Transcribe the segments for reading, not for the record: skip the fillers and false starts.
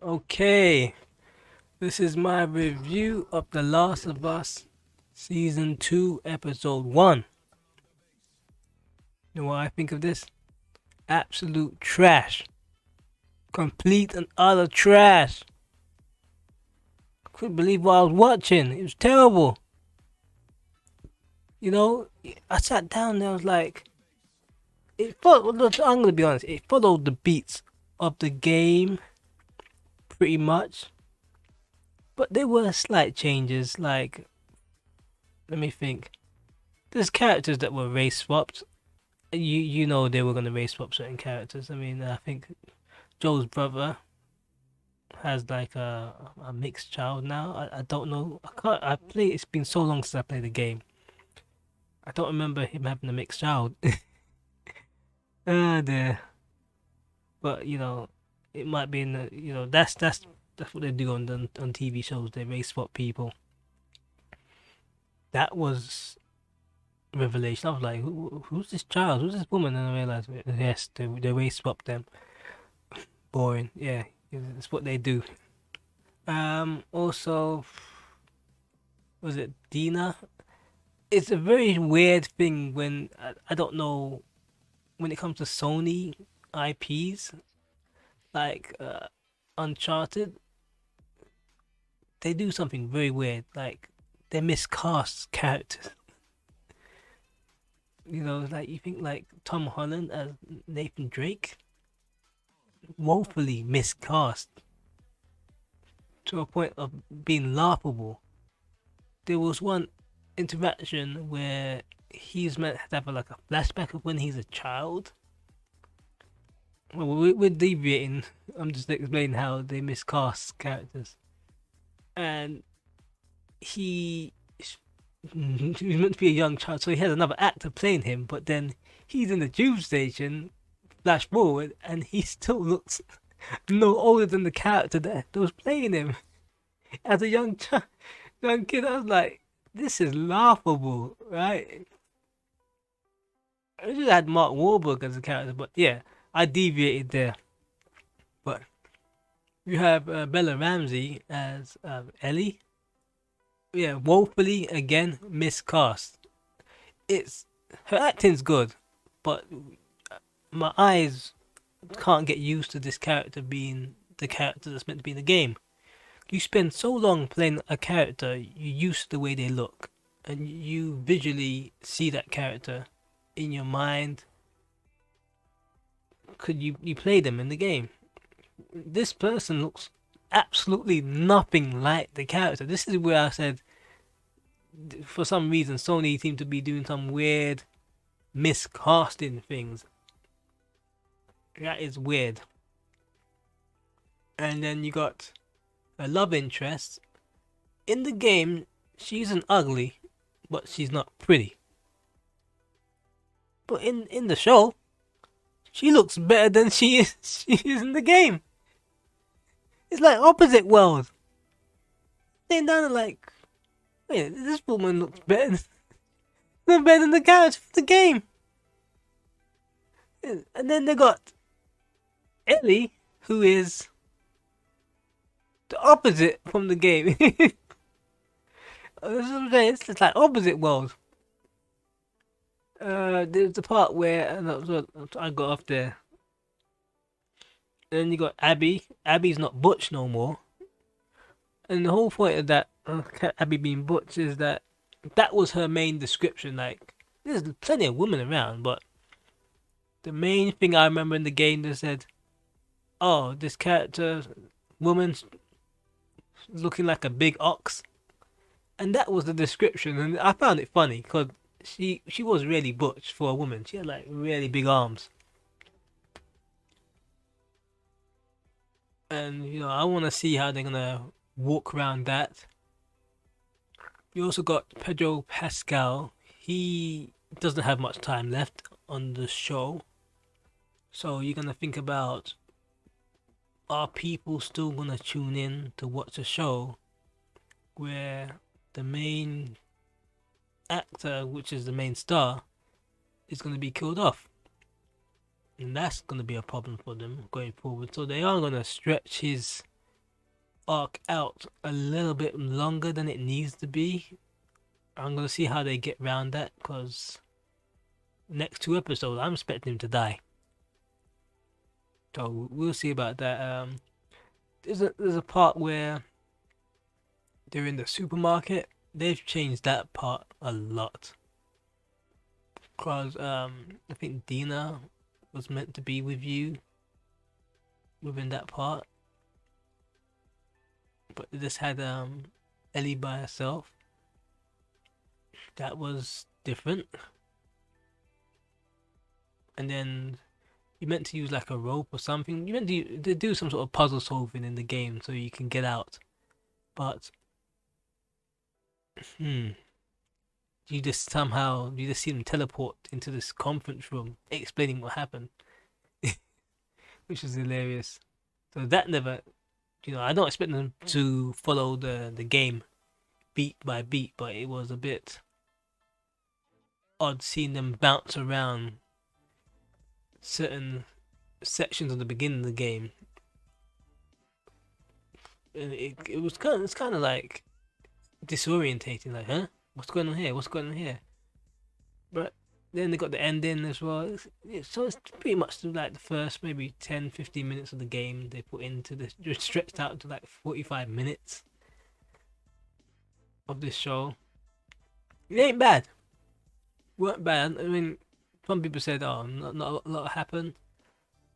Okay, this is my review of The Last of Us Season 2, Episode 1. You know what I think of this? Absolute trash. Complete and utter trash. Couldn't believe what I was watching. It was terrible. You know, I sat down and I was like, I'm gonna be honest, it followed the beats of the game pretty much. But there were slight changes, like, let me think. There's characters that were race swapped. You know they were gonna race swap certain characters. I mean, I think Joel's brother has like a mixed child now. I don't know. I can't. I play. It's been so long since I played the game. I don't remember him having a mixed child. There. But it might be in the. That's what they do on TV shows. They race swap people. That was revelation. I was like, who's this child? Who's this woman? And I realized, yes, they race swap them. Boring. Yeah, it's what they do. Also, was it Dina? It's a very weird thing when I don't know when it comes to Sony IPs like Uncharted. They do something very weird, like they miscast characters. Like you think like Tom Holland as Nathan Drake, woefully miscast to a point of being laughable. There was one interaction where he's meant to have like a flashback of when he's a child. Well, we're deviating. I'm just explaining how they miscast characters, and he he's meant to be a young child, so he has another actor playing him. But then he's in the tube station. Flash forward, and he still looks no older than the character that was playing him as a young kid. I was like, this is laughable, right? I just had Mark Wahlberg as a character, but yeah, I deviated there. But you have Bella Ramsey as Ellie. Yeah, woefully again miscast. It's Her acting's good, but my eyes can't get used to this character being the character that's meant to be in the game. You spend so long playing a character, you used to the way they look, and you visually see that character in your mind. Could you play them in the game? This person looks absolutely nothing like the character. This is where I said, for some reason, Sony seemed to be doing some weird miscasting things. That is weird. And then you got a love interest. In the game, she isn't ugly, but she's not pretty. But in the show, she looks better than she is in the game. It's like opposite world. They're down like, wait, this woman looks better better than the character for the game. And then they got Ellie, who is the opposite from the game. It's just like opposite world. There's the part where I got off there. And then you got Abby. Abby's not Butch no more. And the whole point of that Abby being Butch is that was her main description. Like, there's plenty of women around, but the main thing I remember in the game they said, "Oh, this character, woman's looking like a big ox," and that was the description. And I found it funny because she was really butch for a woman. She had like really big arms, and I want to see how they're gonna walk around that. You also got Pedro Pascal. He doesn't have much time left on the show, so you're gonna think about, are people still gonna tune in to watch a show where the main actor, which is the main star, is gonna be killed off? And that's gonna be a problem for them going forward. So they are gonna stretch his arc out a little bit longer than it needs to be. I'm gonna see how they get around that, because next 2 episodes I'm expecting him to die. So we'll see about that. There's a part where they're in the supermarket. They've changed that part a lot. Cause I think Dina was meant to be with you within that part, but they just had Ellie by herself. That was different. And then you meant to use like a rope or something. You meant to do some sort of puzzle solving in the game so you can get out. But you just see them teleport into this conference room explaining what happened, which is hilarious. So that never, I don't expect them to follow the game beat by beat, but it was a bit odd seeing them bounce around certain sections of the beginning of the game. And it's kind of like disorientating, like, huh? What's going on here? What's going on here? But then they got the ending as well. So it's pretty much like the first maybe 10, 15 minutes of the game they put into this, just stretched out to like 45 minutes of this show. It ain't bad. Weren't bad. I mean, some people said, "Oh, not a lot happened."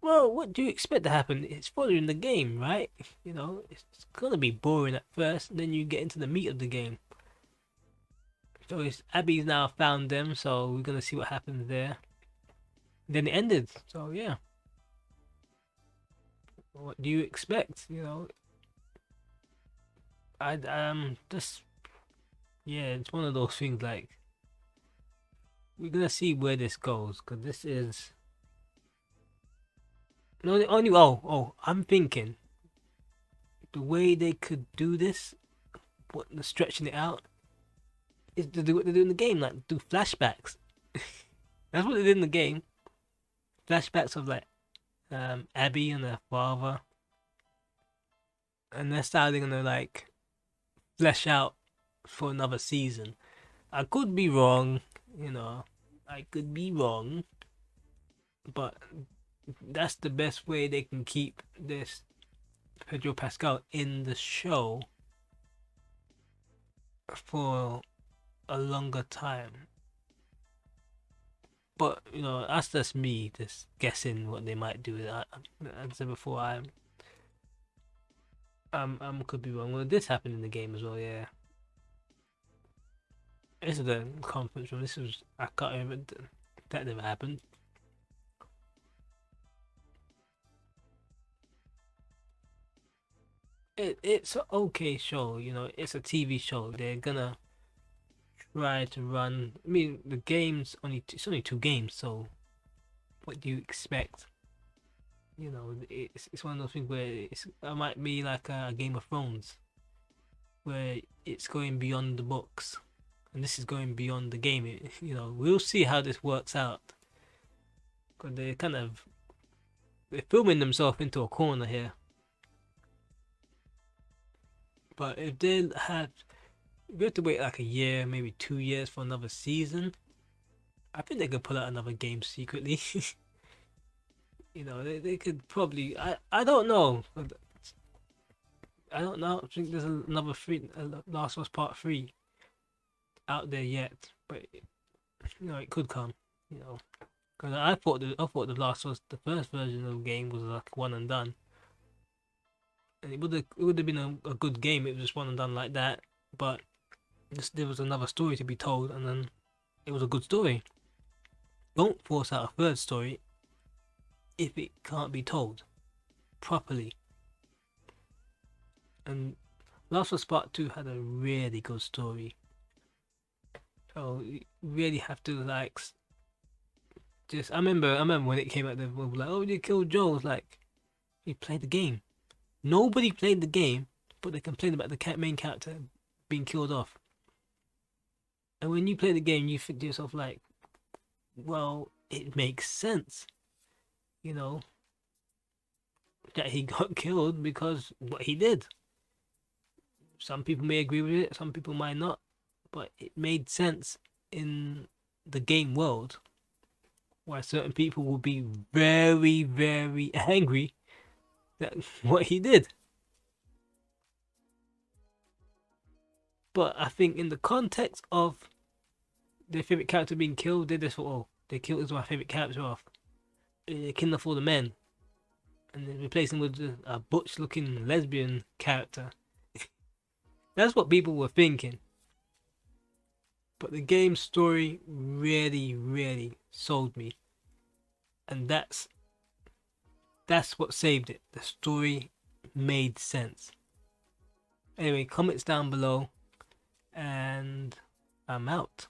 Well, what do you expect to happen? It's following the game, right? It's gonna be boring at first, and then you get into the meat of the game. So Abby's now found them, so we're gonna see what happens there. Then it ended. So yeah. What do you expect? I just yeah, it's one of those things like we're gonna see where this goes, because this is no the only I'm thinking the way they could do this, stretching it out, is to do what they do in the game, like do flashbacks. That's what they did in the game. Flashbacks of like Abby and her father, and that's how they're gonna like flesh out for another season. I could be wrong, I could be wrong, but that's the best way they can keep this Pedro Pascal in the show for a longer time. But that's just me just guessing what they might do. As I said before, I could be wrong. Well, this happened in the game as well. Yeah, this is the conference room. I can't remember. That never happened. It's an okay show. It's a TV show. They're gonna try to run. I mean, the game's it's only 2 games, so what do you expect? It's one of those things where it might be like a Game of Thrones, where it's going beyond the books, and this is going beyond the game. We'll see how this works out, because they're filming themselves into a corner here. But if we have to wait like a year, maybe 2 years for another season, I think they could pull out another game secretly. They could probably. I don't know. I don't know. I think there's another Last of Us Part 3 out there yet, but it could come. Because I thought the Last of Us, the first version of the game, was like one and done, and it would have been a good game. It was just one and done like that, but there was another story to be told, and then it was a good story. Don't force out a third story if it can't be told properly. And Last of Us Part 2 had a really good story. So you really have to like I remember when it came out, they were like, "Oh, you killed Joel." It's like, you played the game. Nobody played the game, but they complained about the main character being killed off. And when you play the game, you think to yourself like, well, it makes sense, that he got killed because what he did. Some people may agree with it, some people might not, but it made sense in the game world, why certain people will be very, very angry that what he did. But I think in the context of their favorite character being killed, they just thought, oh, they killed my favorite character off. They killing off all the men, and then replace him with a butch-looking lesbian character. That's what people were thinking. But the game's story really, really sold me, and that's what saved it. The story made sense. Anyway, comments down below, and I'm out.